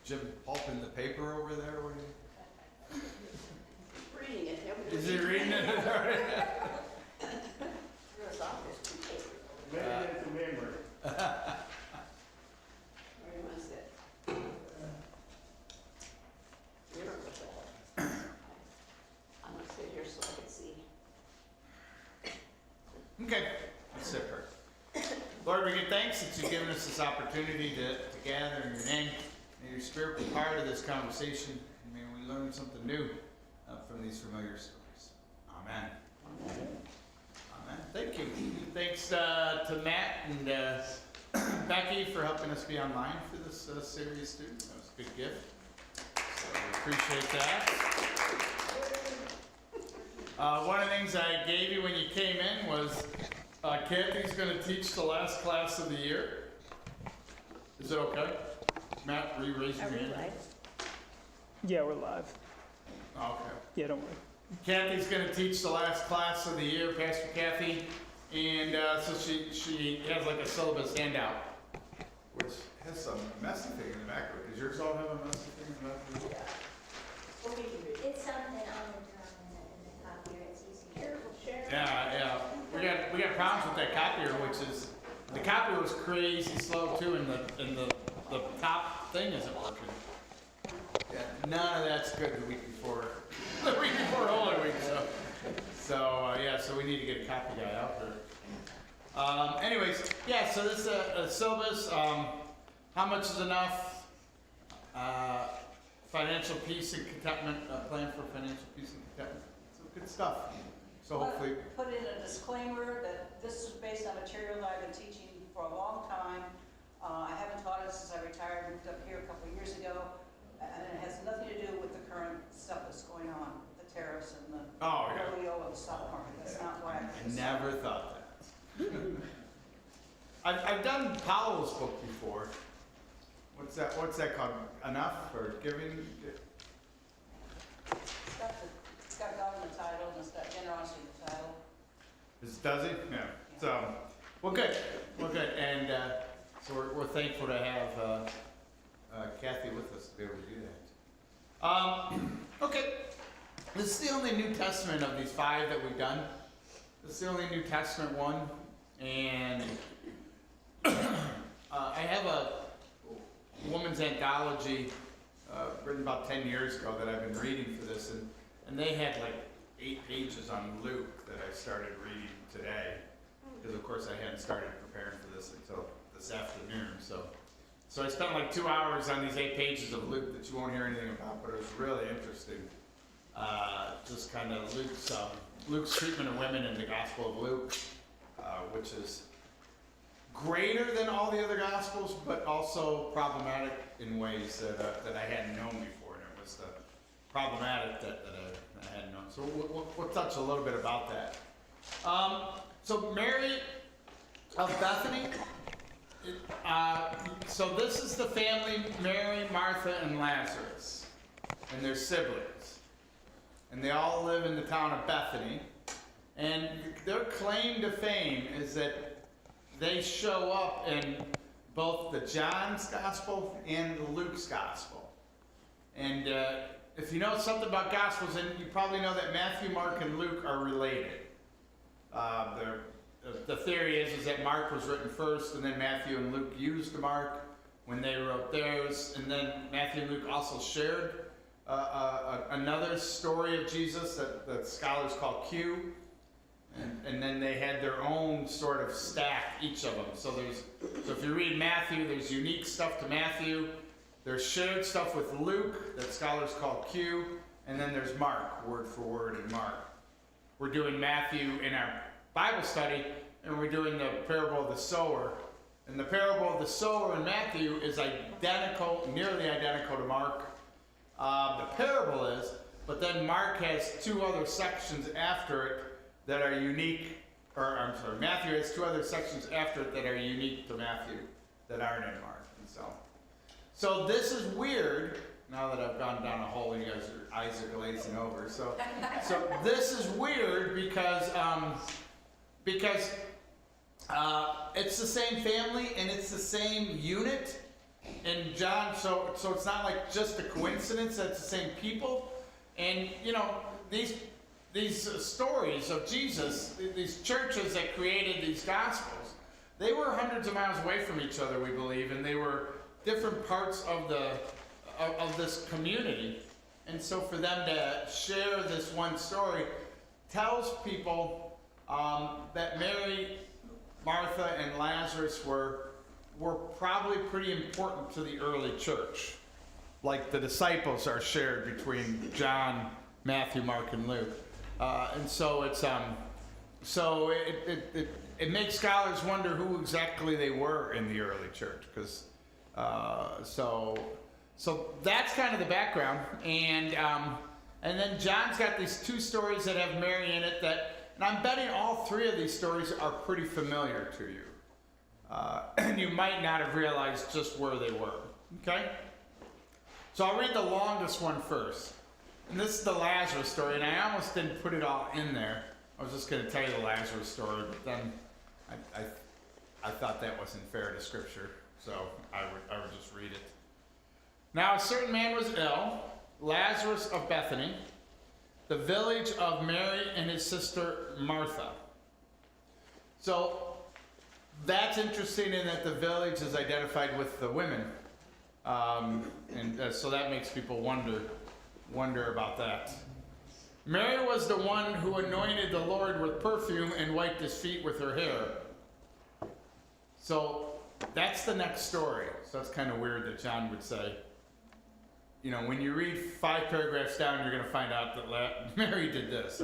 Jim pulping the paper over there? What are you? Reading it. Is he reading it? There's office paper. Maybe it's a memory. Where was it? Miracle Bell. I'm gonna sit here so I can see. Okay, let's sit her. Lord, we give thanks that you've given us this opportunity to gather in your name. May your spirit be part of this conversation, and may we learn something new from these familiar stories. Amen. Amen. Thank you. Thanks to Matt and Becky for helping us be online for this series too. That was a good gift. So we appreciate that. One of the things I gave you when you came in was Kathy's going to teach the last class of the year. Is it okay? Matt, are you raising your hand? Yeah, we're live. Okay. Yeah, don't worry. Kathy's going to teach the last class of the year, Pastor Kathy, and so she has like a syllabus handout, which has some messy thing in the back of it. Does yours all have a messy thing in the back of it? It's something on the drum in the copier, it's easier. Yeah. We got problems with that copier, which is the copier was crazy slow too, and the top thing isn't working. Yeah, none of that's good the week before Holy Week. So we need to get a copy guy out there. Anyways, yeah. So this is a syllabus. How much is enough? Financial peace and contentment. Plan for financial peace and contentment. So good stuff. So hopefully. Put in a disclaimer that this is based on material that I've been teaching for a long time. I haven't taught it since I retired, moved up here a couple of years ago, and it has nothing to do with the current stuff that's going on, the tariffs and the polio and the stock market. That's not why I never thought that. I've done Powell's book before. What's that called? Enough or giving? It's got God in the title, and it's got generosity in the title. Does he? Yeah. So, well, good. And so we're thankful to have Kathy with us to be able to do that. Okay. This is the only New Testament of these 5 that we've done. This is the only New Testament one, and I have a woman's anthology written about 10 years ago that I've been reading for this, and they had like 8 pages on Luke that I started reading today, because of course I hadn't started preparing for this until this afternoon. So I spent like 2 hours on these 8 pages of Luke that you won't hear anything about, but it was really interesting. Just kind of Luke's treatment of women in the Gospel of Luke, which is greater than all the other Gospels, but also problematic in ways that I hadn't known before, and it was the problematic that I hadn't known. So we'll touch a little bit about that. So Mary of Bethany. So this is the family, Mary, Martha, and Lazarus, and their siblings. And they all live in the town of Bethany. And their claim to fame is that they show up in both the John's Gospel and the Luke's Gospel. And if you know something about Gospels, then you probably know that Matthew, Mark, and Luke are related. The theory is that Mark was written first, and then Matthew and Luke used the Mark when they wrote theirs. And then Matthew and Luke also shared another story of Jesus that scholars call Q. And then they had their own sort of stack, each of them. So if you read Matthew, there's unique stuff to Matthew. There's shared stuff with Luke that scholars call Q. And then there's Mark, word for word in Mark. We're doing Matthew in our Bible study, and we're doing the parable of the sower. And the parable of the sower in Matthew is identical, nearly identical to Mark. The parable is, but then Mark has 2 other sections after it that are unique, Matthew has 2 other sections after it that are unique to Matthew, that aren't in Mark. And so this is weird, now that I've gone down a hole and you guys' eyes are glazing over. So this is weird because it's the same family and it's the same unit, And John, so it's not like just a coincidence that it's the same people. And you know, these stories of Jesus, these churches that created these gospels, they were hundreds of miles away from each other, we believe, and they were different parts of this community. And so for them to share this one story tells people that Mary, Martha, and Lazarus were probably pretty important to the early church, like the disciples are shared between John, Matthew, Mark, and Luke. And so it's so it makes scholars wonder who exactly they were in the early church, because so that's kind of the background. And then John's got these two stories that have Mary in it and I'm betting all three of these stories are pretty familiar to you. And you might not have realized just where they were. Okay? So I'll read the longest one first. And this is the Lazarus story, and I almost didn't put it all in there. I was just going to tell you the Lazarus story, but then I thought that wasn't fair to Scripture, so I would just read it. Now a certain man was ill, Lazarus of Bethany, the village of Mary and his sister Martha. So that's interesting in that the village is identified with the women, so that makes people wonder about that. Mary was the one who anointed the Lord with perfume and wiped his feet with her hair. So that's the next story. So it's kind of weird that John would say, you know, when you read 5 paragraphs down, you're going to find out that Mary did this.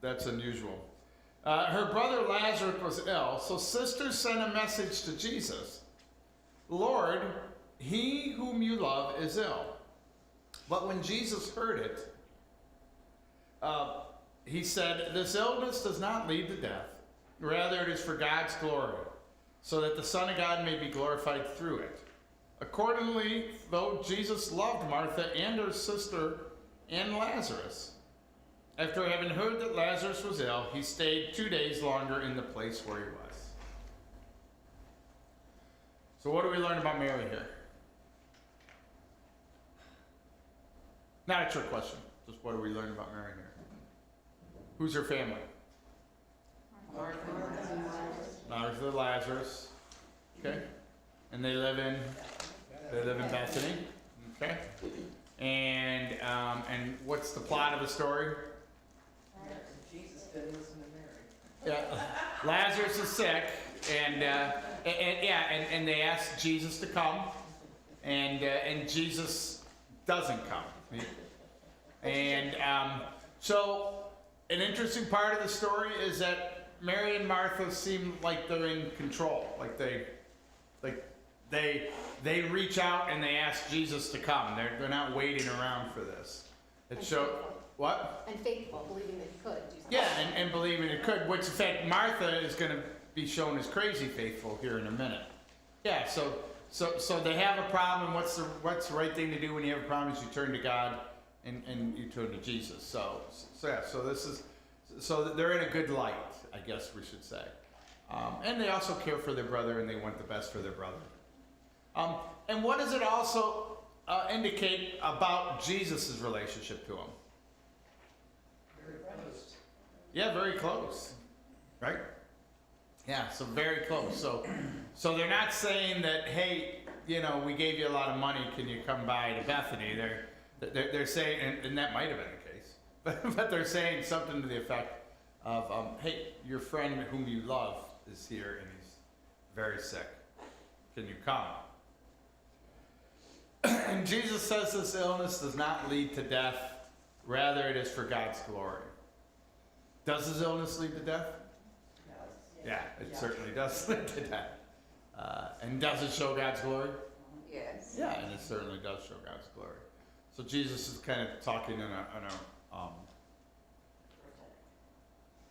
That's unusual. Her brother Lazarus was ill, so sisters sent a message to Jesus. Lord, he whom you love is ill. But when Jesus heard it, he said, this illness does not lead to death. Rather, it is for God's glory, so that the Son of God may be glorified through it. Accordingly, though Jesus loved Martha and her sister and Lazarus, after having heard that Lazarus was ill, he stayed 2 days longer in the place where he was. So what do we learn about Mary here? Not a trick question. Just what do we learn about Mary here? Who's her family? Martha, Lazarus. Okay. And they live in Bethany. Okay. And what's the plot of the story? Jesus didn't listen to Mary. Yeah. Lazarus is sick, and they ask Jesus to come, and Jesus doesn't come. And so an interesting part of the story is that Mary and Martha seem like they're in control. Like they reach out and they ask Jesus to come. They're not waiting around for this. It shows what? And faithful, believing that he could do something. Yeah, and believing it could. Which in fact Martha is going to be shown as crazy faithful here in a minute. Yeah. So they have a problem. What's the right thing to do when you have a problem? Is you turn to God and you turn to Jesus. So they're in a good light, I guess we should say. And they also care for their brother, and they want the best for their brother. And what does it also indicate about Jesus' relationship to him? Very close. Yeah, very close. Right? Yeah, so very close. So they're not saying that, hey, you know, we gave you a lot of money, can you come by to Bethany? They're saying, and that might have been the case, but they're saying something to the effect of, hey, your friend whom you love is here and he's very sick. Can you come? And Jesus says this illness does not lead to death, rather it is for God's glory. Does his illness lead to death? Yeah, it certainly does lead to death. And does it show God's glory? Yes. Yeah, and it certainly does show God's glory. So Jesus is kind of talking in a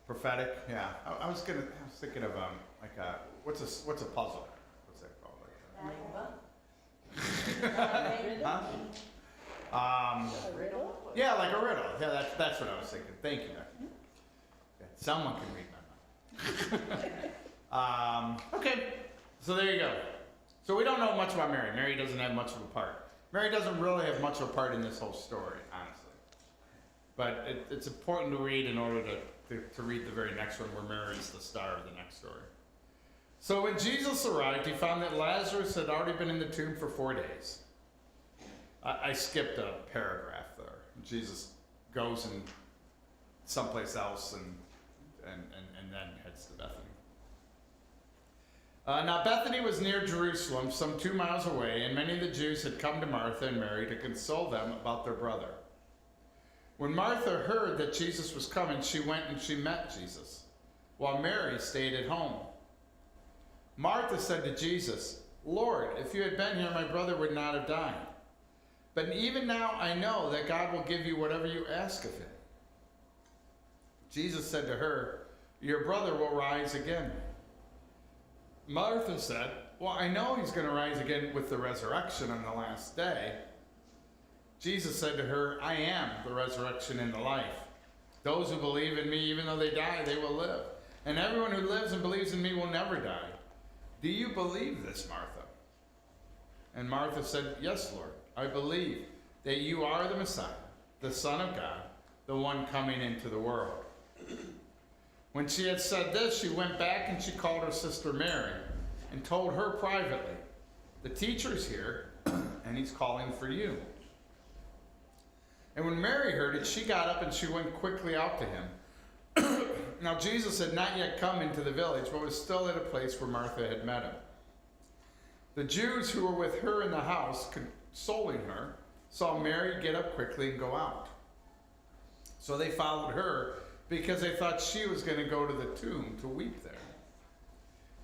prophetic. Yeah, I was thinking of like a what's a puzzle? What's that called? Huh? A riddle? Yeah, like a riddle. Yeah, that's what I was thinking. Thank you. Okay, someone can read my mind. Okay, so there you go. So we don't know much about Mary. Mary doesn't have much of a part. Mary doesn't really have much of a part in this whole story, honestly. But it's important to read in order to read the very next one where Mary's the star of the next story. So when Jesus arrived, he found that Lazarus had already been in the tomb for 4 days. I skipped a paragraph there. Jesus goes in someplace else and then heads to Bethany. Now Bethany was near Jerusalem, some 2 miles away, and many of the Jews had come to Martha and Mary to console them about their brother. When Martha heard that Jesus was coming, she went and she met Jesus, while Mary stayed at home. Martha said to Jesus, "Lord, if you had been here, my brother would not have died. But even now I know that God will give you whatever you ask of him." Jesus said to her, "Your brother will rise again." Martha said, "Well, I know he's going to rise again with the resurrection on the last day." Jesus said to her, "I am the resurrection and the life. Those who believe in me, even though they die, they will live. And everyone who lives and believes in me will never die. Do you believe this, Martha?" And Martha said, "Yes, Lord, I believe that you are the Messiah, the Son of God, the one coming into the world." When she had said this, she went back and she called her sister Mary and told her privately, "The teacher's here, and he's calling for you." And when Mary heard it, she got up and she went quickly out to him. Now Jesus had not yet come into the village, but was still at a place where Martha had met him. The Jews who were with her in the house, consoling her, saw Mary get up quickly and go out. So they followed her, because they thought she was going to go to the tomb to weep there.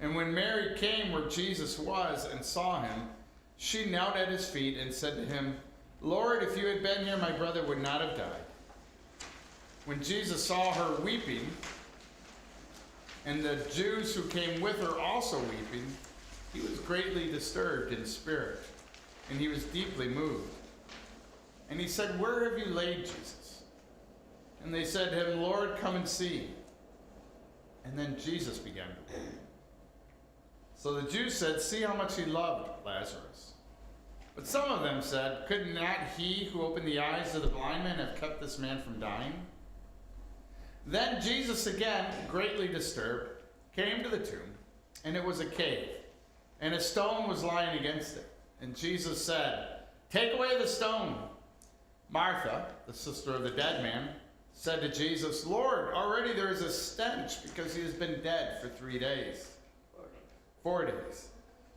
And when Mary came where Jesus was and saw him, she knelt at his feet and said to him, "Lord, if you had been here, my brother would not have died." When Jesus saw her weeping, and the Jews who came with her also weeping, he was greatly disturbed in spirit, and he was deeply moved. And he said, "Where have you laid Jesus?" And they said to him, "Lord, come and see." And then Jesus began to weep. So the Jews said, "See how much he loved Lazarus." But some of them said, "Could not he who opened the eyes of the blind man have kept this man from dying?" Then Jesus, again greatly disturbed, came to the tomb, and it was a cave, and a stone was lying against it. And Jesus said, "Take away the stone." Martha, the sister of the dead man, said to Jesus, "Lord, already there is a stench because he has been dead for 3 days." 4 days.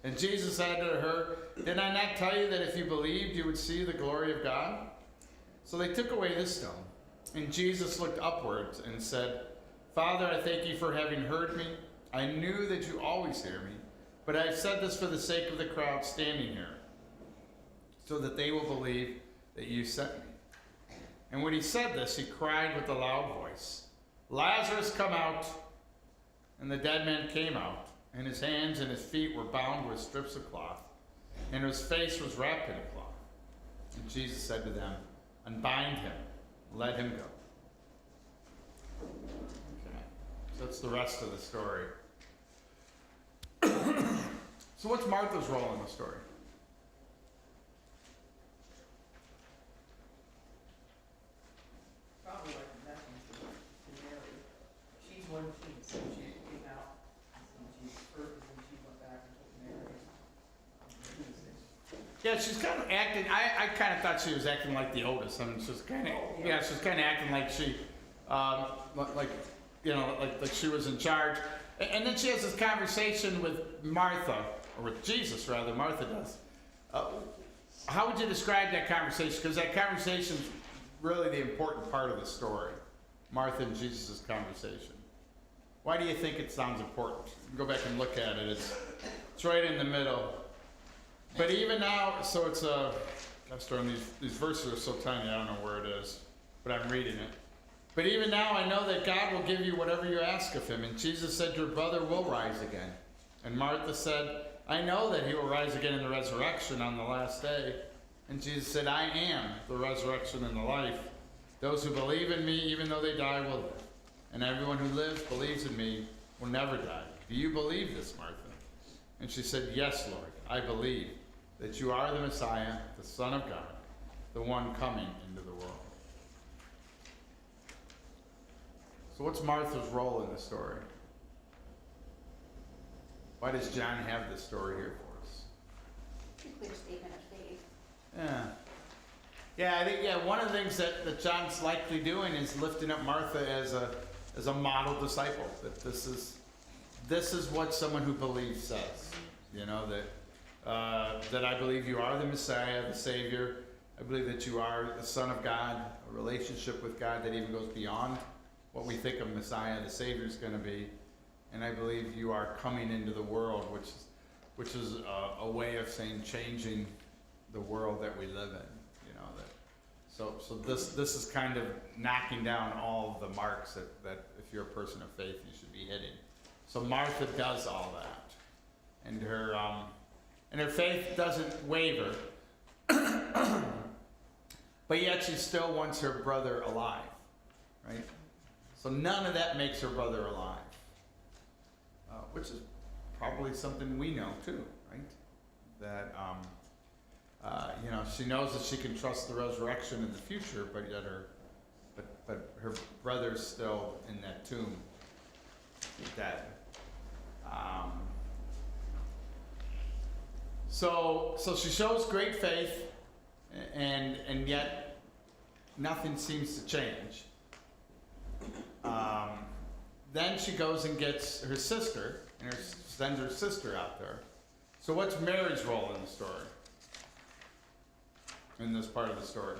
And Jesus said to her, "Did I not tell you that if you believed, you would see the glory of God?" So they took away the stone. And Jesus looked upwards and said, "Father, I thank you for having heard me. I knew that you always hear me, but I have said this for the sake of the crowd standing here, so that they will believe that you sent me." And when he said this, he cried with a loud voice, "Lazarus, come out!" And the dead man came out, and his hands and his feet were bound with strips of cloth, and his face was wrapped in a cloth. And Jesus said to them, "Unbind him, let him go." Okay, so that's the rest of the story. So what's Martha's role in the story? Probably like a messenger to Mary. She's one team, so she came out, and she heard, and she went back and told Mary. Yeah, she's kind of acting. I kind of thought she was acting like the oldest. I mean, she's kind of she's kind of acting like she, like she was in charge. And then she has this conversation with Martha, or with Jesus rather. Martha does. How would you describe that conversation? Because that conversation's really the important part of the story. Martha and Jesus' conversation. Why do you think it sounds important? Go back and look at it. It's right in the middle. But even now, so it's these verses are so tiny, I don't know where it is, but I'm reading it. But even now I know that God will give you whatever you ask of him. And Jesus said, "Your brother will rise again." And Martha said, "I know that he will rise again in the resurrection on the last day." And Jesus said, "I am the resurrection and the life. Those who believe in me, even though they die, will live. And everyone who lives, believes in me, will never die. Do you believe this, Martha?" And she said, "Yes, Lord, I believe that you are the Messiah, the Son of God, the one coming into the world." So what's Martha's role in the story? Why does John have this story here for us? Pretty clear statement of faith. Yeah. Yeah, I think one of the things that John's likely doing is lifting up Martha as a model disciple. That this is what someone who believes says. You know, that I believe you are the Messiah, the Savior. I believe that you are the Son of God, a relationship with God that even goes beyond what we think of Messiah, the Savior is going to be. And I believe you are coming into the world, which is a way of saying changing the world that we live in. You know, so this is kind of knocking down all of the marks that if you're a person of faith you should be hitting. So Martha does all that, and her faith doesn't waver, but yet she still wants her brother alive, right? So none of that makes her brother alive, which is probably something we know too, right? That she knows that she can trust the resurrection in the future, but yet her brother's still in that tomb, dead. So she shows great faith, and yet nothing seems to change. Then she goes and gets her sister, and sends her sister out there. So what's Mary's role in the story? In this part of the story?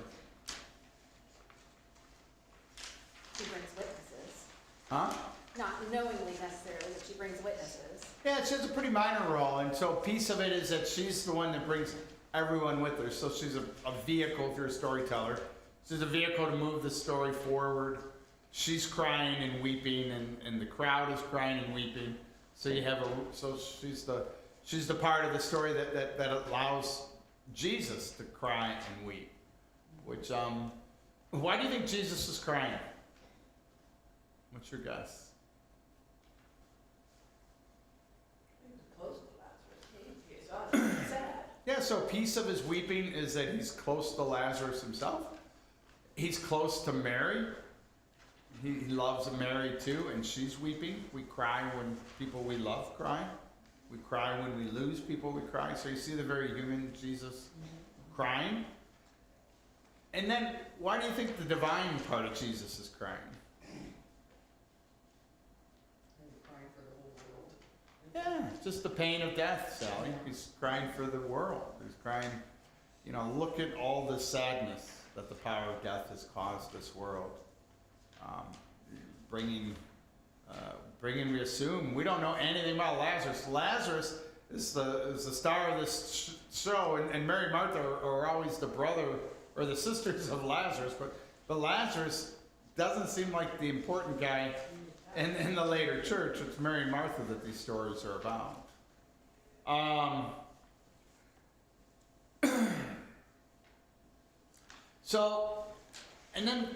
She brings witnesses. Huh? Not knowingly necessarily, but she brings witnesses. Yeah, she has a pretty minor role, and so a piece of it is that she's the one that brings everyone with her. So she's a vehicle if you're a storyteller. She's a vehicle to move the story forward. She's crying and weeping, and the crowd is crying and weeping. So she's the part of the story that allows Jesus to cry and weep. Which why do you think Jesus is crying? What's your guess? Close to Lazarus. He's sad. Yeah, so a piece of his weeping is that he's close to Lazarus himself. He's close to Mary. He loves Mary too, and she's weeping. We cry when people we love cry. We cry when we lose people we cry. So you see the very human Jesus crying. And then, why do you think the divine part of Jesus is crying? And crying for the whole world. Yeah, just the pain of death, Sally. He's crying for the world. He's crying, look at all the sadness that the power of death has caused this world. Bringing, we assume, we don't know anything about Lazarus. Lazarus is the star of this show, and Mary and Martha are always the brother or the sisters of Lazarus, but Lazarus doesn't seem like the important guy in the later church. It's Mary and Martha that these stories are about. So, and then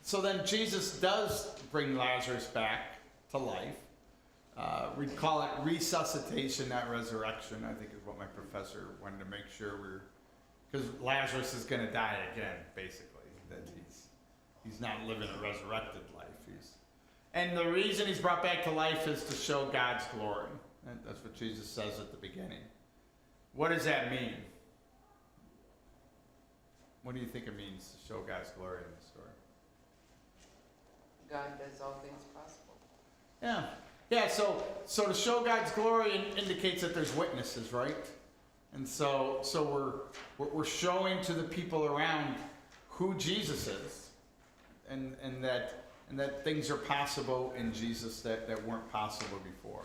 so then Jesus does bring Lazarus back to life. We'd call it resuscitation, not resurrection, I think is what my professor wanted to make sure because Lazarus is going to die again, basically, that he's not living a resurrected life. And the reason he's brought back to life is to show God's glory. And that's what Jesus says at the beginning. What does that mean? What do you think it means to show God's glory in the story? God does all things possible. Yeah. So to show God's glory indicates that there's witnesses, right? And so we're showing to the people around who Jesus is, and that things are possible in Jesus that weren't possible before.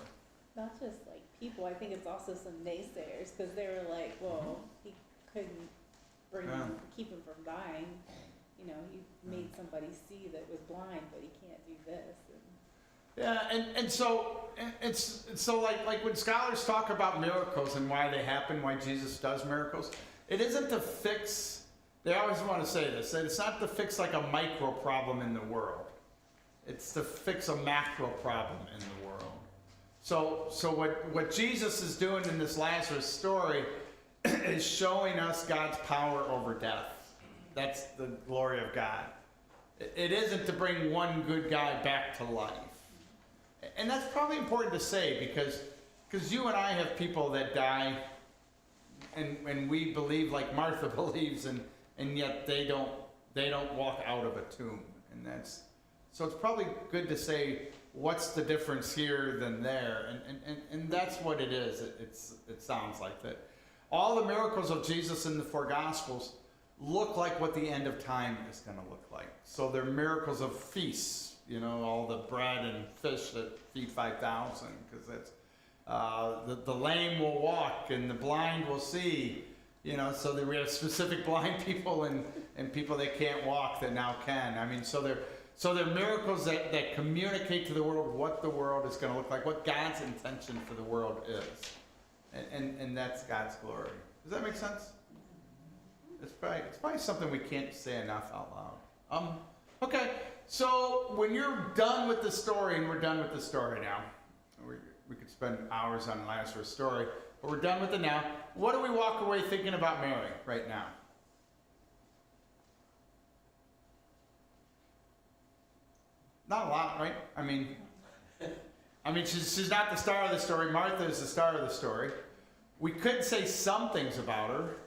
Not just like people, I think it's also some naysayers because they were like, well, he couldn't keep him from dying. You made somebody see that was blind, but he can't do this. And so like when scholars talk about miracles and why they happen, why Jesus does miracles, it isn't to fix. They always want to say this. That it's not to fix like a micro problem in the world. It's to fix a macro problem in the world. So what Jesus is doing in this Lazarus story is showing us God's power over death. That's the glory of God. It isn't to bring one good guy back to life. And that's probably important to say because you and I have people that die and we believe like Martha believes and yet they don't walk out of a tomb. And so it's probably good to say what's the difference here than there. And that's what it is. It sounds like that. All the miracles of Jesus in the four Gospels look like what the end of time is going to look like. So they're miracles of feasts, all the bread and fish that feed 5,000, because that's the lame will walk and the blind will see, so that we have specific blind people and people that can't walk that now can. I mean, so they're miracles that communicate to the world what the world is going to look like, what God's intention for the world is, and that's God's glory. Does that make sense? It's probably something we can't say enough out loud. Okay, so when you're done with the story, and we're done with the story now, we could spend hours on Lazarus' story, but we're done with it now. What do we walk away thinking about Mary right now? Not a lot, right? I mean, she's not the star of the story. Martha is the star of the story. We could say some things about her.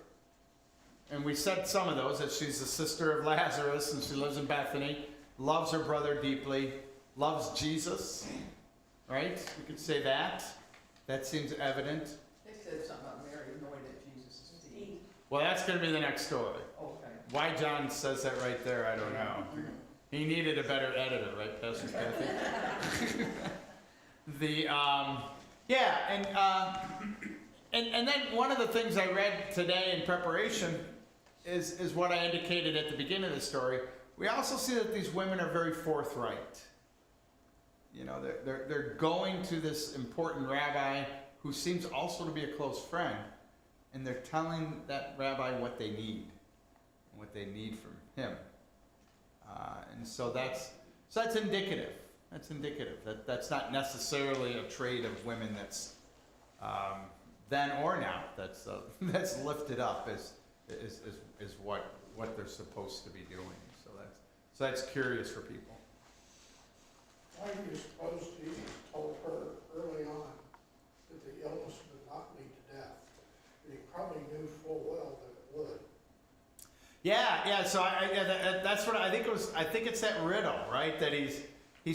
And we said some of those, that she's the sister of Lazarus and she lives in Bethany, loves her brother deeply, loves Jesus, right? We could say that. That seems evident. They said something about Mary knowing that Jesus is dead. Well, that's going to be the next story. Okay. Why John says that right there, I don't know. He needed a better editor, right, Pastor Kathy? And then one of the things I read today in preparation is what I indicated at the beginning of the story. We also see that these women are very forthright. They're going to this important rabbi who seems also to be a close friend, and they're telling that rabbi what they need, and what they need from him. And so that's indicative. That's indicative. That's not necessarily a trait of women that's then or now that's lifted up as what they're supposed to be doing. So that's curious for people. Why do you suppose Jesus told her early on that the illness would not lead to death? And he probably knew full well that it would. Yeah. So that's what I think it was. I think it's that riddle, right? That he's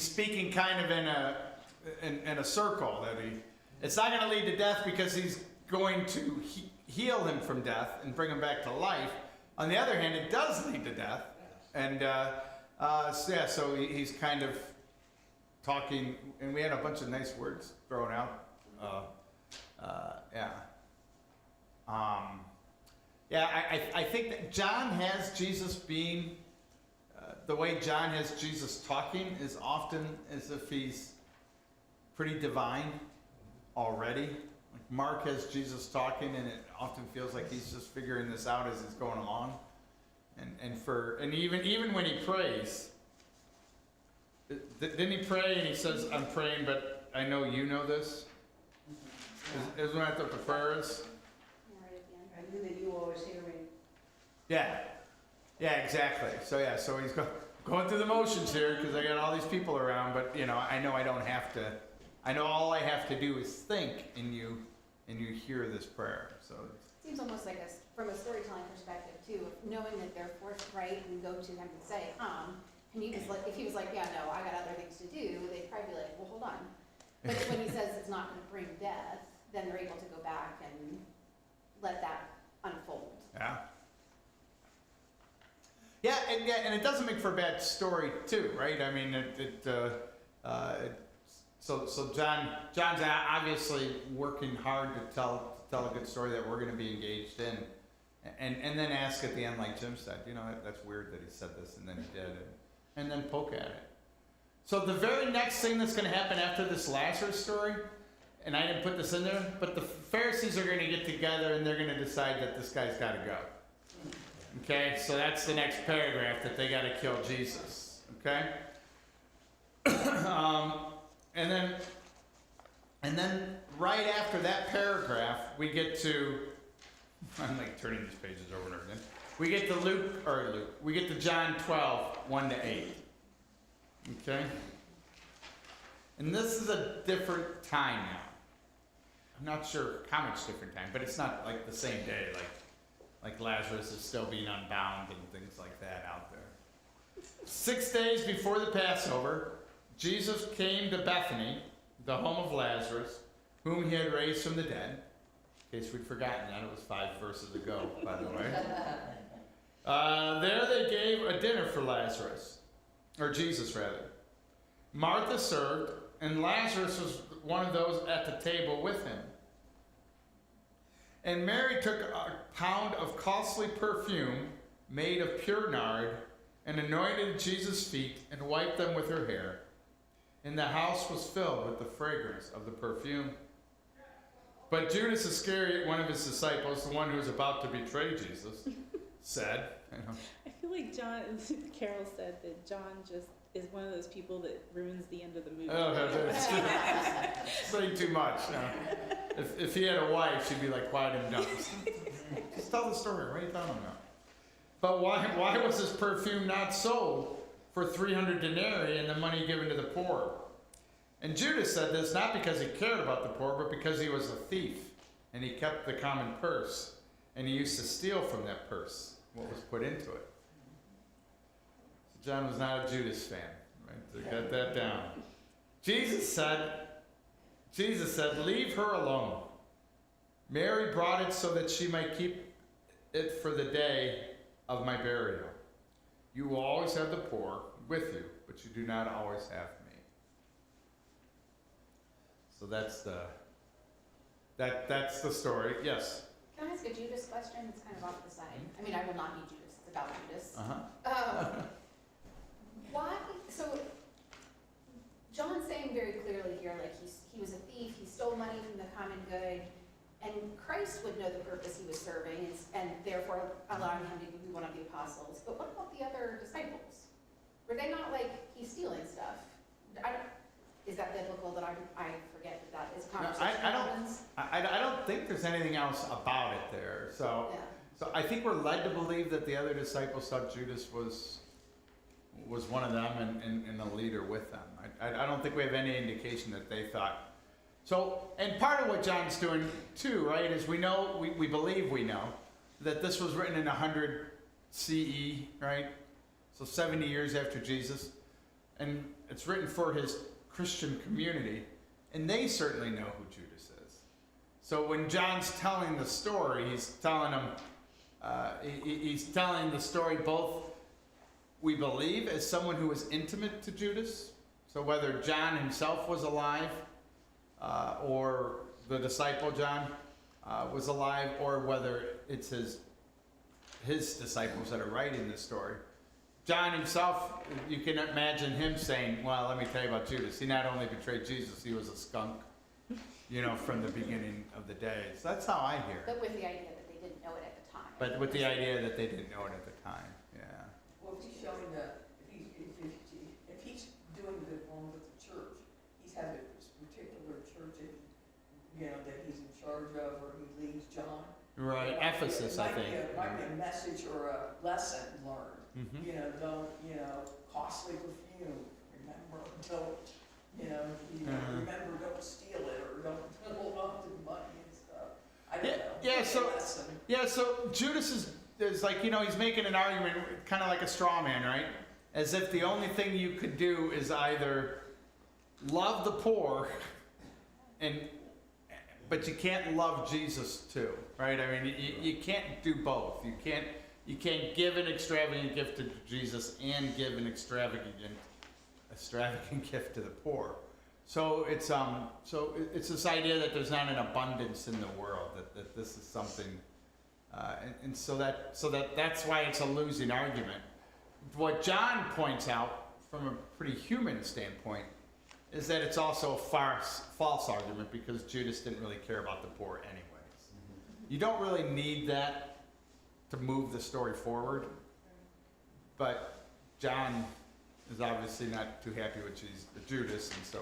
speaking kind of in a circle. That it's not going to lead to death because he's going to heal him from death and bring him back to life. On the other hand, it does lead to death. And so he's kind of talking, and we had a bunch of nice words thrown out. I think that John has Jesus being, the way John has Jesus talking is often as if he's pretty divine already. Like Mark has Jesus talking, and it often feels like he's just figuring this out as he's going along. And even when he prays, didn't he pray and he says, "I'm praying, but I know you know this"? Isn't that what the prayer is? Right at the end. I knew that you always hear me. Yeah, exactly. So he's going through the motions here because I got all these people around, but I know I don't have to. I know all I have to do is think, and you hear this prayer. So Seems almost like from a storytelling perspective too, of knowing that they're forthright and go to him and say, can you just if he was like, yeah, no, I got other things to do, they'd probably be like, well, hold on. But when he says it's not going to bring death, then they're able to go back and let that unfold. Yeah, and it doesn't make for a bad story too, right? I mean, so John's obviously working hard to tell a good story that we're going to be engaged in, and then ask at the end, like Jim said, that's weird that he said this, and then he did, and then poke at it. So the very next thing that's going to happen after this Lazarus story, and I didn't put this in there, but the Pharisees are going to get together and they're going to decide that this guy's got to go. Okay, so that's the next paragraph, that they got to kill Jesus. Okay, and then And then right after that paragraph, we get to, I'm like turning these pages over and over again. We get to we get to John 12, 1 to 8. Okay? And this is a different time now. I'm not sure how much different time, but it's not like the same day, like Lazarus is still being unbound and things like that out there. 6 days before the Passover, Jesus came to Bethany, the home of Lazarus, whom he had raised from the dead. In case we'd forgotten that, it was 5 verses ago, by the way. There they gave a dinner for Lazarus, or Jesus rather. Martha served, and Lazarus was one of those at the table with him. And Mary took a pound of costly perfume made of pure nard and anointed Jesus' feet and wiped them with her hair. And the house was filled with the fragrance of the perfume. But Judas Iscariot, one of his disciples, the one who was about to betray Jesus, said, I feel like Carol said that John just is one of those people that ruins the end of the movie. Oh, that's saying too much. If he had a wife, she'd be like, quiet and dumb. Just tell the story, write down now. But why was his perfume not sold for 300 denarii and the money given to the poor? And Judas said this not because he cared about the poor, but because he was a thief, and he kept the common purse, and he used to steal from that purse what was put into it. So John was not a Judas fan, right? So got that down. Jesus said, leave her alone. Mary brought it so that she might keep it for the day of my burial. You will always have the poor with you, but you do not always have me. So that's the story. Yes. Can I ask a Judas question? It's kind of off the side. I mean, I will not be Judas. It's about Judas. Why? So John's saying very clearly here, like he was a thief. He stole money from the common good, and Christ would know the purpose he was serving, and therefore allowing him to be one of the apostles. But what about the other disciples? Were they not like he's stealing stuff? Is that biblical that I forget that is conversation? I don't think there's anything else about it there. So, Yeah. so I think we're led to believe that the other disciples thought Judas was one of them and a leader with them. I don't think we have any indication that they thought. So, and part of what John's doing too, right, is we believe we know that this was written in 100 CE, right? So 70 years after Jesus. And it's written for his Christian community, and they certainly know who Judas is. So when John's telling the story, he's telling them, he's telling the story both, we believe, as someone who was intimate to Judas. So whether John himself was alive, or the disciple John was alive, or whether it's his disciples that are writing the story. John himself, you can imagine him saying, well, let me tell you about Judas. He not only betrayed Jesus, he was a skunk, from the beginning of the day. So that's how I hear it. But with the idea that they didn't know it at the time. But with the idea that they didn't know it at the time, yeah. Well, if he's showing if he's doing good wrong with the church, he's had this particular church, that he's in charge of, or he leads John. Right, Ephesus, I think. It might be a message or a lesson learned. Mm-hmm. Don't, costly perfume, remember, remember, don't steal it, or don't hold on to money and stuff. I don't know. Yeah, so Judas is like, he's making an argument, kind of like a straw man, right? As if the only thing you could do is either love the poor, but you can't love Jesus too, right? I mean, you can't do both. You can't give an extravagant gift to Jesus and give an extravagant gift to the poor. So it's this idea that there's not an abundance in the world, that this is something, and so that's why it's a losing argument. What John points out from a pretty human standpoint is that it's also a false argument, because Judas didn't really care about the poor anyways. You don't really need that to move the story forward, but John is obviously not too happy with Judas, and so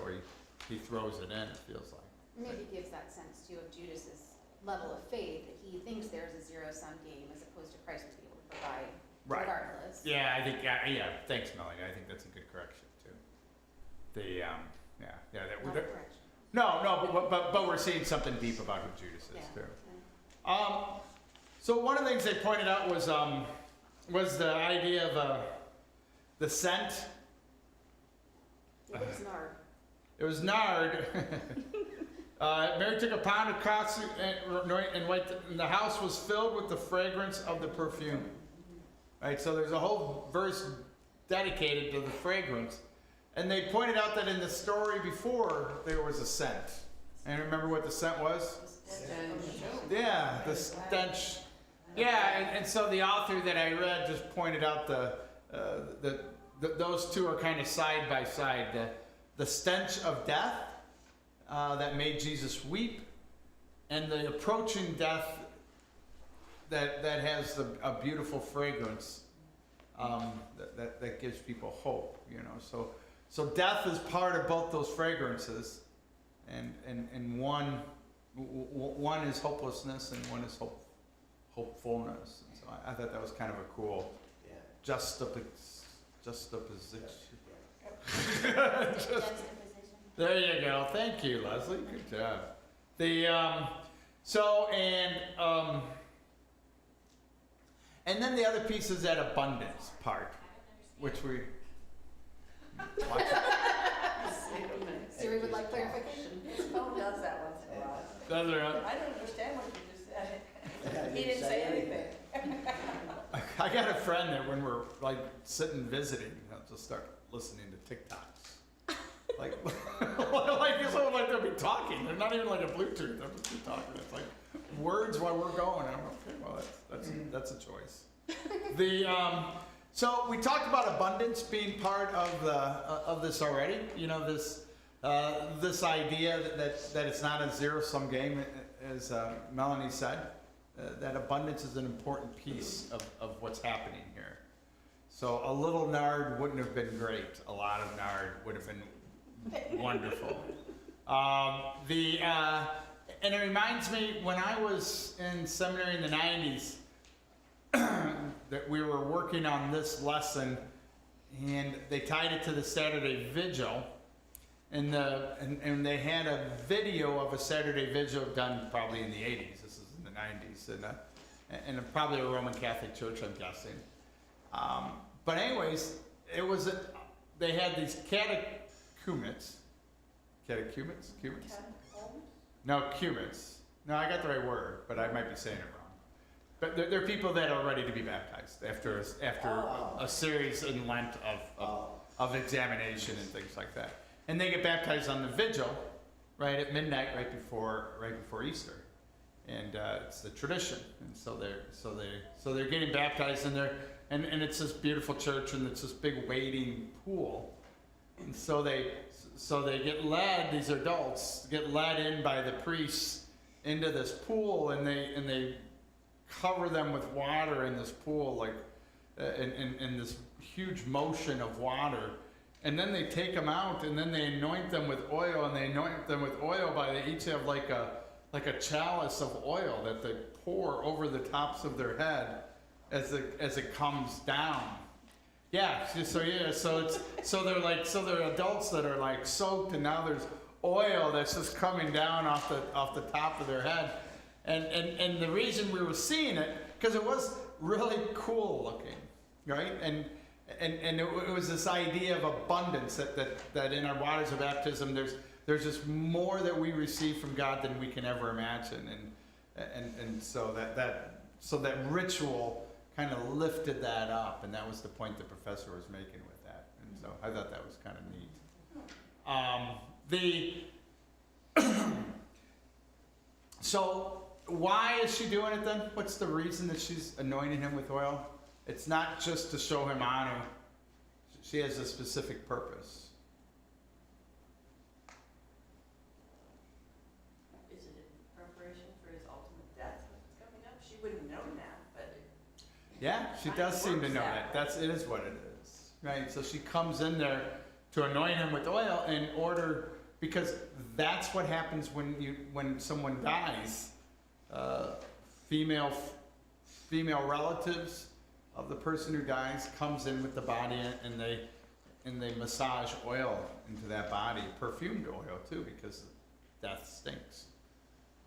he throws it in, it feels like. Maybe it gives that sense too of Judas's level of faith, that he thinks there's a zero-sum game as opposed to Christ was able to provide Right. regardless. Yeah, I think, yeah, thanks, Melanie. I think that's a good correction, too. Yeah, that, Not a correction. no, but we're seeing something deep about who Judas is, Yeah. too. So one of the things they pointed out was the idea of the scent. It was nard. It was nard. Mary took a pound of cassia and the house was filled with the fragrance of the perfume. Right, so there's a whole verse dedicated to the fragrance. And they pointed out that in the story before, there was a scent. And remember what the scent was? Yeah, the stench. Yeah, and so the author that I read just pointed out those two are kind of side by side. The stench of death that made Jesus weep, and the approaching death that has a beautiful fragrance that gives people hope. You know, so death is part of both those fragrances, and one is hopelessness and one is hopefulness. And so I thought that was kind of a cool juxtaposition. There you go. Thank you, Leslie. Good job. And then the other piece is that abundance part, which we watch it. Siri would like clarification. His phone does that once in a while. Does it, huh? I don't understand what you just said. He didn't say anything. I got a friend that when we're like sitting visiting, I'll just start listening to TikToks. Like it's almost like they'll be talking. They're not even like a Bluetooth. They'll just be talking. It's like words while we're going. And I'm like, okay, well that's a choice. So we talked about abundance being part of this already. You know, this idea that it's not a zero-sum game, as Melanie said. That abundance is an important piece of what's happening here. So a little nard wouldn't have been great. A lot of nard would have been wonderful. And it reminds me when I was in seminary in the 90s that we were working on this lesson, and they tied it to the Saturday Vigil, and they had a video of a Saturday Vigil done probably in the 80s. This is in the 90s, and probably a Roman Catholic church, I'm guessing. But anyways, they had these catechumens. Catechumens? Cumens? No, cumens. No, I got the right word, but I might be saying it wrong. But they're people that are ready to be baptized after a series in Lent of examination and things like that. And they get baptized on the vigil, right at midnight, right before Easter, and it's the tradition. And so they're getting baptized, and it's this beautiful church, and it's this big waiting pool, and so they get led. These adults get led in by the priests into this pool, and they cover them with water in this pool, like in this huge motion of water. And then they take them out, and then they anoint them with oil, and they anoint them with oil they each have like a chalice of oil that they pour over the tops of their head as it comes down. Yeah, so they're adults that are like soaked, and now there's oil that's just coming down off the top of their head. And the reason we were seeing it, because it was really cool looking, right? And it was this idea of abundance that in our waters of baptism, there's just more that we receive from God than we can ever imagine, and so that ritual kind of lifted that up, and that was the point the professor was making with that, and so I thought that was kind of neat. So why is she doing it then? What's the reason that she's anointing him with oil? It's not just to show him honor. She has a specific purpose. Is it in preparation for his ultimate death that's coming up? She wouldn't know that, but. Yeah, she does seem to know that. It is what it is. Right? So she comes in there to anoint him with oil in order because that's what happens when someone dies. Female relatives of the person who dies comes in with the body, and they massage oil into that body, perfumed oil too, because death stinks.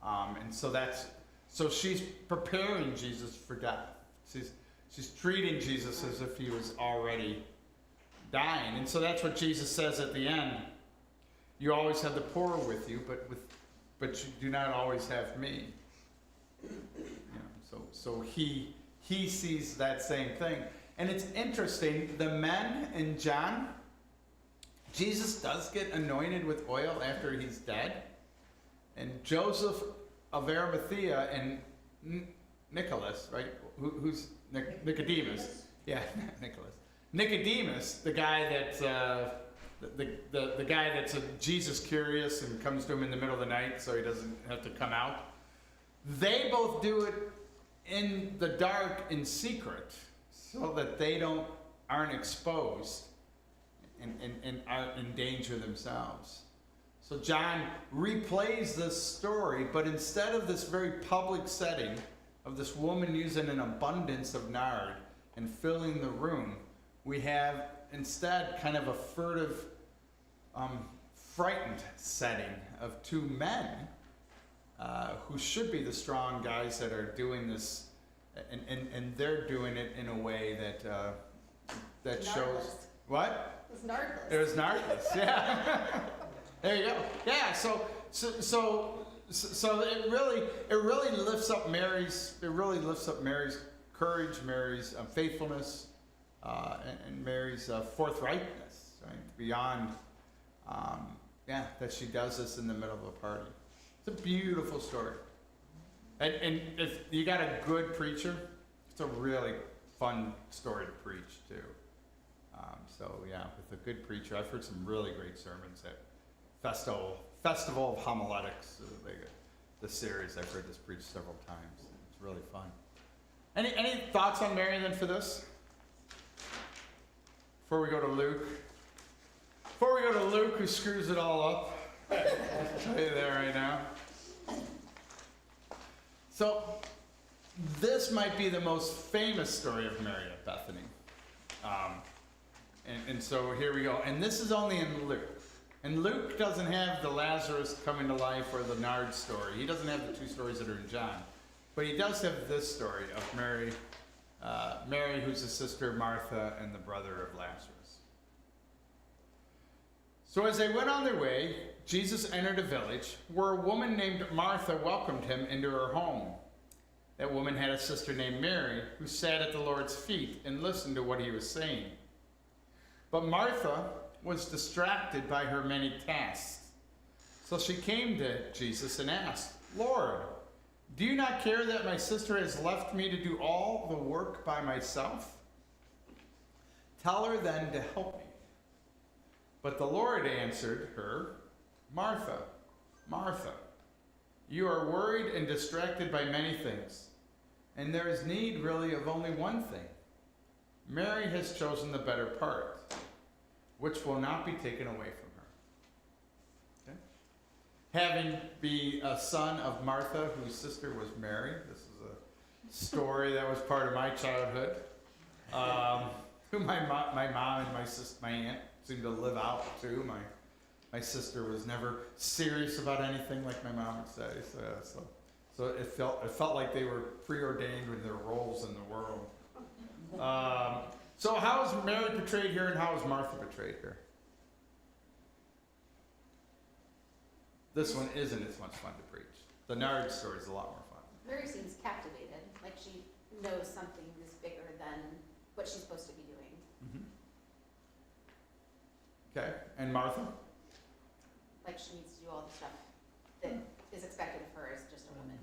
And so she's preparing Jesus for death. She's treating Jesus as if he was already dying. And so that's what Jesus says at the end. You always have the poor with you, but you do not always have me. So he sees that same thing. And it's interesting, the men in John, Jesus does get anointed with oil after he's dead. And Joseph of Arimathea and Nicholas, right? Who's Nicodemus? Yeah, Nicholas. Nicodemus, the guy that the guy that's Jesus curious and comes to him in the middle of the night so he doesn't have to come out. They both do it in the dark, in secret, so that they aren't exposed and aren't in danger themselves. So John replays this story, but instead of this very public setting of this woman using an abundance of nard and filling the room, we have instead kind of a furtive, frightened setting of two men who should be the strong guys that are doing this, and they're doing it in a way that shows what? It was nardless. It was nardless, yeah. There you go. Yeah. So it really lifts up Mary's courage, Mary's faithfulness, and Mary's forthrightness, right? Beyond, that she does this in the middle of a party. It's a beautiful story. And if you got a good preacher, it's a really fun story to preach too. With a good preacher, I've heard some really great sermons at Festival of Homiletics, the series. I've heard this preached several times. It's really fun. Any thoughts on Mary then for this? Before we go to Luke, who screws it all up. I'll tell you that right now. So, this might be the most famous story of Mary at Bethany. And so here we go. And this is only in Luke. And Luke doesn't have the Lazarus coming to life or the nard story. He doesn't have the two stories that are in John. But he does have this story of Mary, who's the sister of Martha and the brother of Lazarus. So as they went on their way, Jesus entered a village where a woman named Martha welcomed him into her home. That woman had a sister named Mary who sat at the Lord's feet and listened to what he was saying. But Martha was distracted by her many tasks. So she came to Jesus and asked, "Lord, do you not care that my sister has left me to do all the work by myself? Tell her then to help me." But the Lord answered her, "Martha, Martha, you are worried and distracted by many things, and there is need really of only one thing. Mary has chosen the better part, which will not be taken away from her." Okay? Having been a son of Martha, whose sister was Mary, this is a story that was part of my childhood, who my mom and my aunt seemed to live out too. My sister was never serious about anything, like my mom would say. So it felt like they were preordained with their roles in the world. So how is Mary portrayed here, and how is Martha portrayed here? This one isn't as much fun to preach. The nard story is a lot more fun. Mary seems captivated, like she knows something is bigger than what she's supposed to be doing. Okay, and Martha? Like she needs to do all the stuff that is expected of her as just a woman.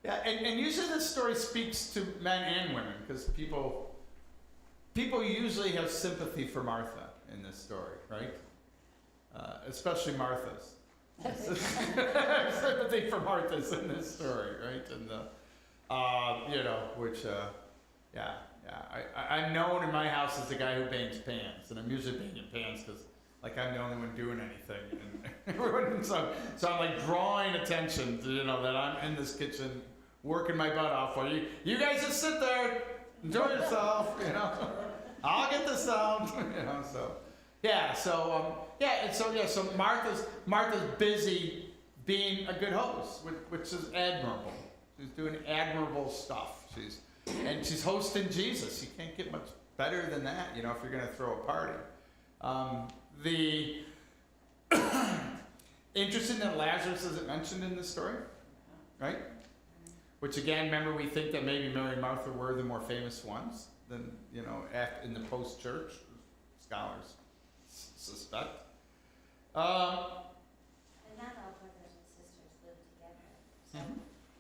Yeah, and usually this story speaks to men and women, because people usually have sympathy for Martha in this story, right? Especially Martha's. Sympathy for Martha's in this story, right? And I'm known in my house as the guy who bangs pans, and I'm usually banging pans because, like, I'm the only one doing anything. so I'm like drawing attention to, that I'm in this kitchen working my butt off for you. You guys just sit there, enjoy yourself, I'll get this down, so. Yeah, so Martha's busy being a good host, which is admirable. She's doing admirable stuff. She's hosting Jesus. You can't get much better than that, if you're going to throw a party. Interesting that Lazarus isn't mentioned in this story, right? Which again, remember, we think that maybe Mary and Martha were the more famous ones than, in the post-church, scholars suspect. And not all brothers and sisters lived together, so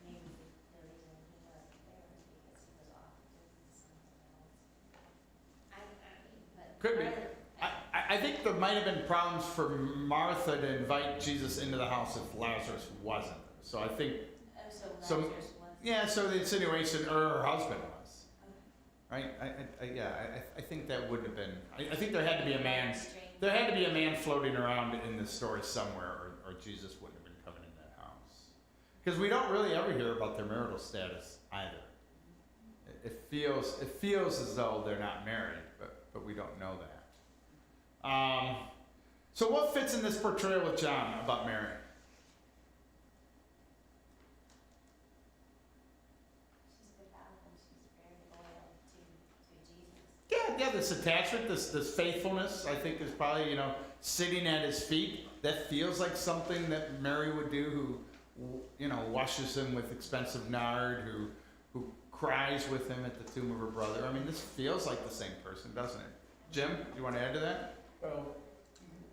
maybe the reason he wasn't there was because he was off doing something else. I mean, but. Could be. I think there might have been problems for Martha to invite Jesus into the house if Lazarus wasn't. So I think, So Lazarus was. yeah, so the insinuation, her husband was. Right? I think that would have been, I think there had to be a man. There had to be a man floating around in this story somewhere, or Jesus wouldn't have been coming in that house. Because we don't really ever hear about their marital status either. It feels as though they're not married, but we don't know that. So what fits in this portrayal of John about Mary? She's devout and she's very loyal to Jesus. Yeah, this attachment, this faithfulness, I think is probably, sitting at his feet. That feels like something that Mary would do, who, washes him with expensive nard, who cries with him at the tomb of her brother. I mean, this feels like the same person, doesn't it? Jim, do you want to add to that? Well,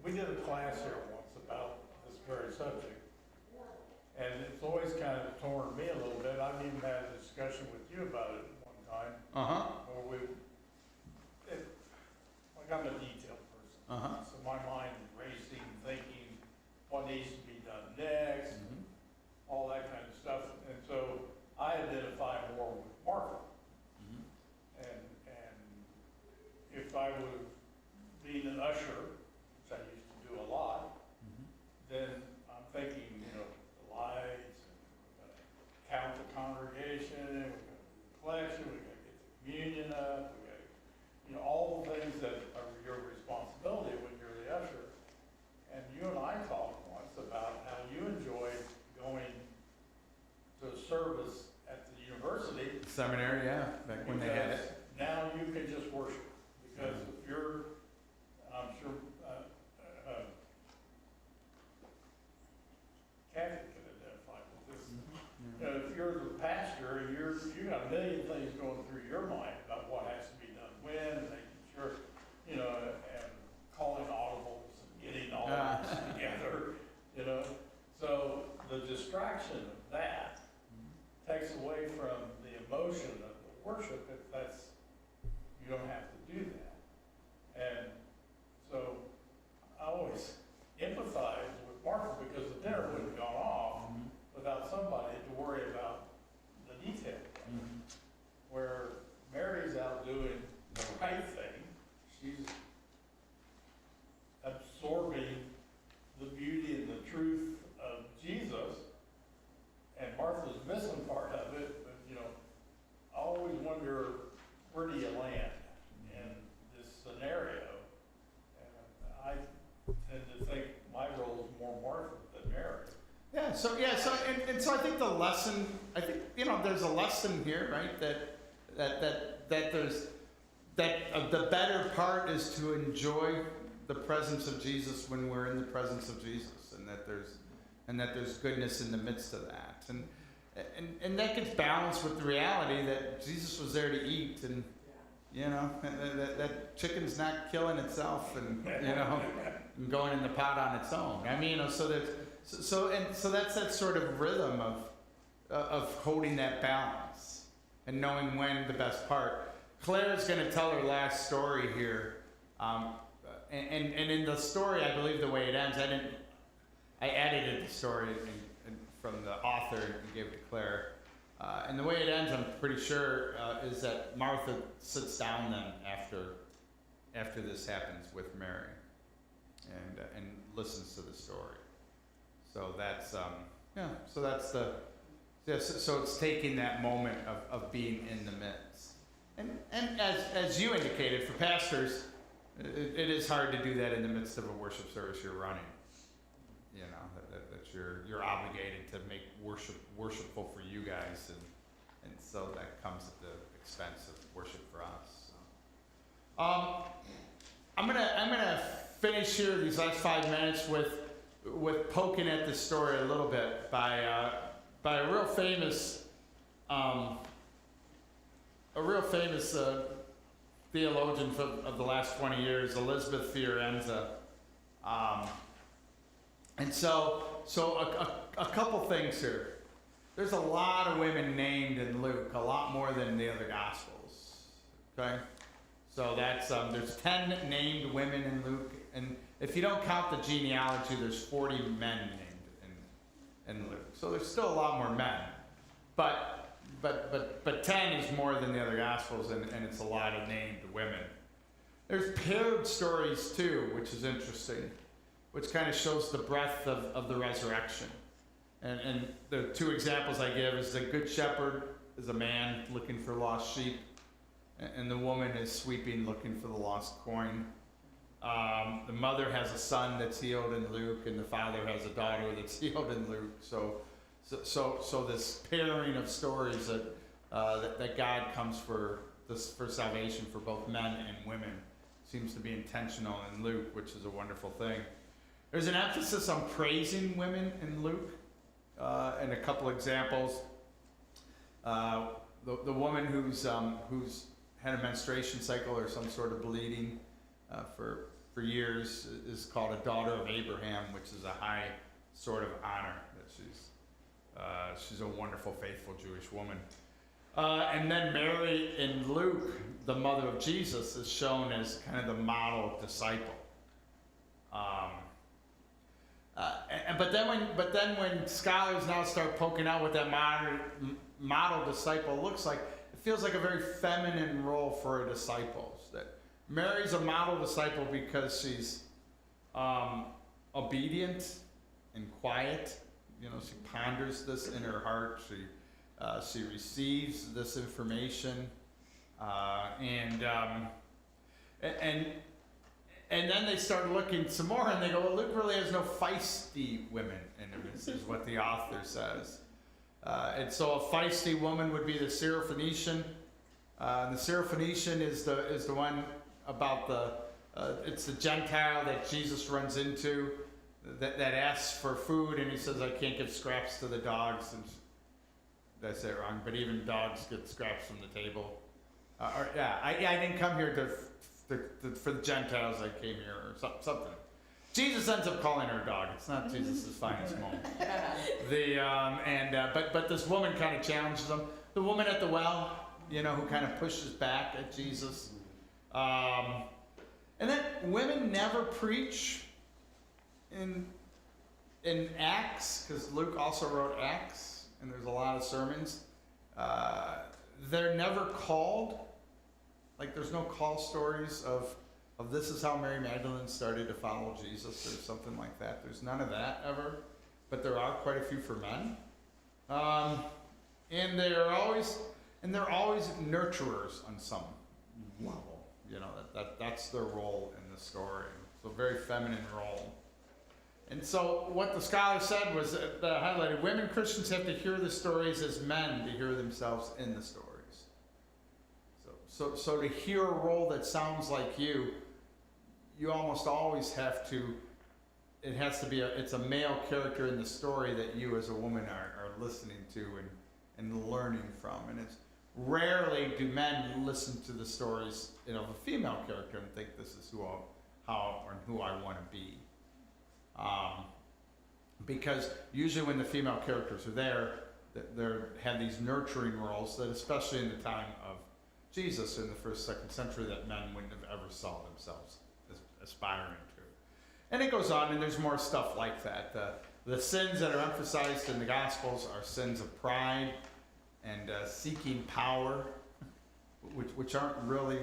we did a class here once about this very subject, and it's always kind of torn me a little bit. I've even had a discussion with you about it one time. Where like I'm a detail person, so my mind is racing, thinking what needs to be done next, all that kind of stuff, and so I identify more with Martha. And if I would being an usher, which I used to do a lot, then I'm thinking, the lights, and we're going to count the congregation, we're going to do the collection, we're going to get the communion up, we got to, all the things that are your responsibility when you're the usher. And you and I talked once about how you enjoyed going to a service at the university. Seminary, yeah, back when they had it. Now you can just worship, because if you're, I'm sure Kathy can identify with this. If you're the pastor, you got a million things going through your mind about what has to be done when, and making sure, and calling audibles and getting all this together, So the distraction of that takes away from the emotion of the worship if that's, you don't have to do that. And so I always empathize with Martha because the dinner wouldn't have gone off without somebody to worry about the details. Where Mary's out doing the right thing, she's absorbing the beauty and the truth of Jesus, and Martha's missing part of it, but I always wonder, where do you land in this scenario? And I tend to think my role is more Martha than Mary. So I think the lesson, there's a lesson here, right? That there's, the better part is to enjoy the presence of Jesus when we're in the presence of Jesus, and that there's goodness in the midst of that. And that gets balanced with the reality that Jesus was there to eat, and that chicken's not killing itself and and going in the pot on its own. I mean, so that's that sort of rhythm of holding that balance and knowing when the best part. Claire's going to tell her last story here, and in the story, I believe the way it ends, I edited the story from the author and gave it to Claire. And the way it ends, I'm pretty sure, is that Martha sits down then after this happens with Mary, and listens to the story. So that's so that's the so it's taking that moment of being in the midst. And as you indicated, for pastors, it is hard to do that in the midst of a worship service you're running. You know, that you're obligated to make worship worshipful for you guys, and so that comes at the expense of worship for us. So. I'm gonna finish here these last 5 minutes with poking at this story a little bit by a real famous theologian of the last 20 years, Elizabeth Fiorenza. And so a couple things here. There's a lot of women named in Luke, a lot more than the other Gospels. Okay, so that's there's 10 named women in Luke, and if you don't count the genealogy, there's 40 men named in Luke. So there's still a lot more men, but 10 is more than the other Gospels, and it's a lot of named women. There's paired stories too, which is interesting, which kind of shows the breadth of the resurrection. And the two examples I give is the good shepherd is a man looking for lost sheep, and the woman is sweeping looking for the lost coin. The mother has a son that's healed in Luke, and the father has a daughter that's healed in Luke. So this pairing of stories that God comes for salvation for both men and women seems to be intentional in Luke, which is a wonderful thing. There's an emphasis on praising women in Luke, and a couple examples. The woman who's had a menstruation cycle or some sort of bleeding for years is called a daughter of Abraham, which is a high sort of honor that she's a wonderful, faithful Jewish woman. And then Mary in Luke, the mother of Jesus, is shown as kind of the model disciple. But then when scholars now start poking out what that model disciple looks like, it feels like a very feminine role for a disciple. That Mary's a model disciple because she's obedient and quiet. You know, she ponders this in her heart. She receives this information, and then they start looking some more, and they go, well, Luke really has no feisty women in him, is what the author says. And so a feisty woman would be the Syrophoenician. The Syrophoenician is the one about it's the Gentile that Jesus runs into that asks for food, and he says, I can't give scraps to the dogs. And did I say it wrong? But even dogs get scraps from the table. I didn't come here for the Gentiles, I came here, or something. Jesus ends up calling her a dog. It's not Jesus' finest moment. But this woman kind of challenges him. The woman at the well, you know, who kind of pushes back at Jesus. And then women never preach in Acts, because Luke also wrote Acts, and there's a lot of sermons. They're never called. Like, there's no call stories of this is how Mary Magdalene started to follow Jesus or something like that. There's none of that ever, but there are quite a few for men. And they're always nurturers on some level. You know, that's their role in the story. So very feminine role. And so what the scholar said was highlighted, women Christians have to hear the stories as men to hear themselves in the stories. So to hear a role that sounds like you almost always have to, it has to be it's a male character in the story that you as a woman are listening to and learning from. And it's rarely do men listen to the stories, you know, of a female character and think this is who I want to be. Because usually when the female characters are there, they have these nurturing roles that, especially in the time of Jesus in the 1st, 2nd century, that men wouldn't have ever saw themselves as aspiring to. And it goes on, and there's more stuff like that. The sins that are emphasized in the Gospels are sins of pride and seeking power, which aren't really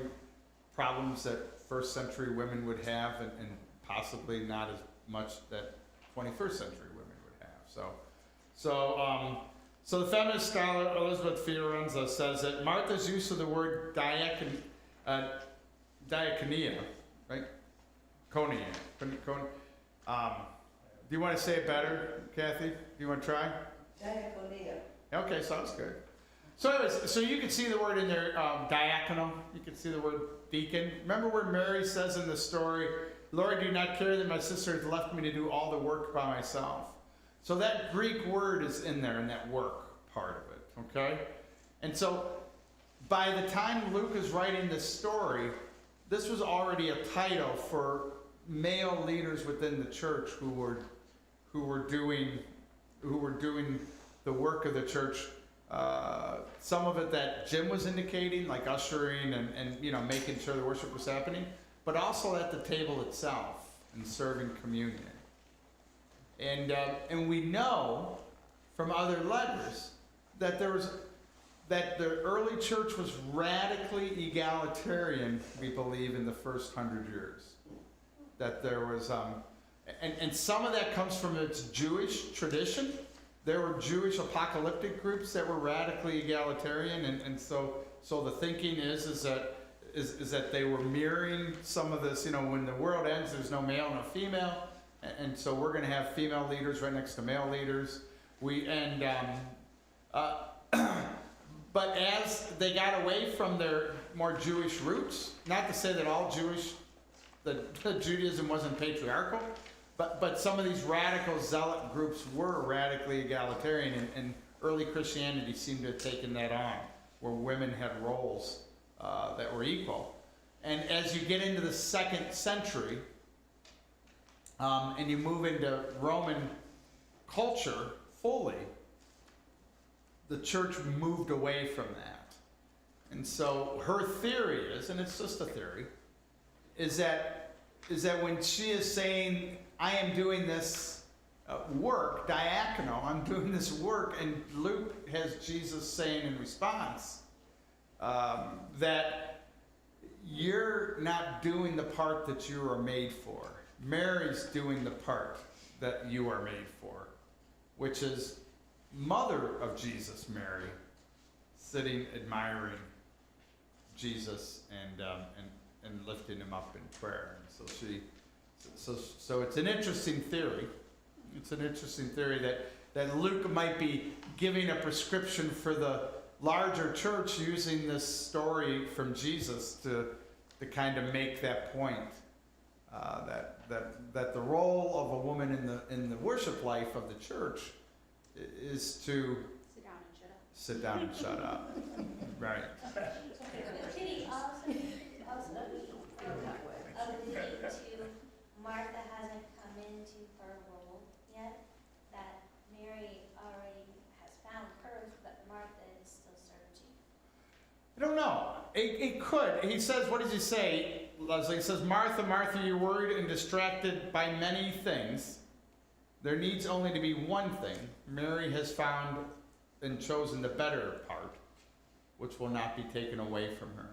problems that 1st century women would have, and possibly not as much that 21st century women would have. So the feminist scholar Elizabeth Fiorenza says that Martha's use of the word diakonia, right? Konia. Do you want to say it better, Kathy? Do you want to try? Diaconia. Okay, sounds good. So anyways, so you can see the word in there, diaconal. You can see the word deacon. Remember where Mary says in the story, Lord, do not care that my sister has left me to do all the work by myself. So that Greek word is in there in that work part of it, okay? And so by the time Luke is writing this story, this was already a title for male leaders within the church who were doing the work of the church. Some of it that Jim was indicating, like ushering and making sure the worship was happening, but also at the table itself and serving communion. And we know from other letters that the early church was radically egalitarian, we believe, in the first 100 years. That there was, and some of that comes from its Jewish tradition. There were Jewish apocalyptic groups that were radically egalitarian, and so the thinking is that they were mirroring some of this. When the world ends, there's no male, no female, and so we're going to have female leaders right next to male leaders. But as they got away from their more Jewish roots, not to say that all the Judaism wasn't patriarchal, but some of these radical zealot groups were radically egalitarian, and early Christianity seemed to have taken that on, where women had roles that were equal. And as you get into the 2nd century, and you move into Roman culture fully, the church moved away from that. And so her theory is, and it's just a theory, is that when she is saying, I am doing this work, diaconal, I'm doing this work, and Luke has Jesus saying in response that you're not doing the part that you are made for. Mary's doing the part that you are made for, which is mother of Jesus, Mary, sitting admiring Jesus and lifting him up in prayer. And so it's an interesting theory. It's an interesting theory that Luke might be giving a prescription for the larger church using this story from Jesus to kind of make that point. That the role of a woman in the worship life of the church is to sit down and shut up. Right. But did he also alluding to Martha hasn't come into her role yet, that Mary already has found hers, but Martha is still searching? I don't know. It could. He says, what does he say, Leslie? He says, Martha, Martha, you're worried and distracted by many things. There needs only to be one thing. Mary has found and chosen the better part, which will not be taken away from her.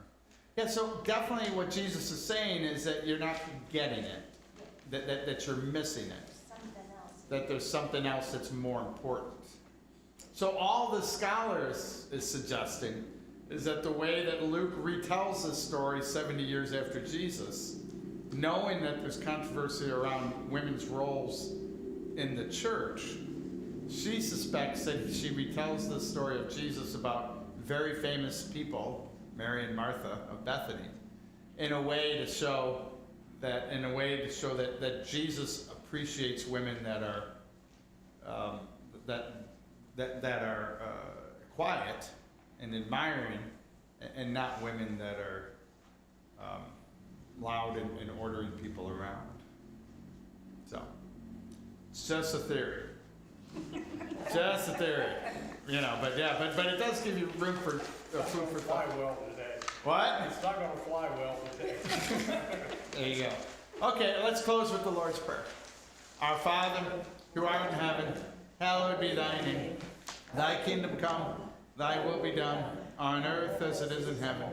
Yeah, so definitely what Jesus is saying is that you're not getting it, that you're missing it, Something else. that there's something else that's more important. So all the scholars is suggesting is that the way that Luke retells this story 70 years after Jesus, knowing that there's controversy around women's roles in the church, she suspects that she retells the story of Jesus about very famous people, Mary and Martha of Bethany, in a way to show that Jesus appreciates women that are quiet and admiring, and not women that are loud and ordering people around. So it's just a theory. Just a theory, but it does give you room for food for Fly thought. well today. What? It's not gonna fly well today. There you go. Okay, let's close with the Lord's Prayer. Our Father, who art in heaven, hallowed be thy name. Thy kingdom come, thy will be done, on earth as it is in heaven.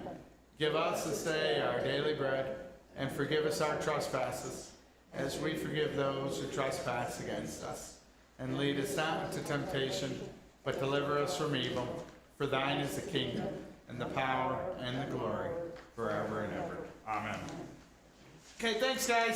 Give us this day our daily bread, and forgive us our trespasses, as we forgive those who trespass against us. and lead us not into temptation, but deliver us from evil. For thine is the kingdom, and the power, and the glory, forever and ever. Amen. Okay, thanks, guys.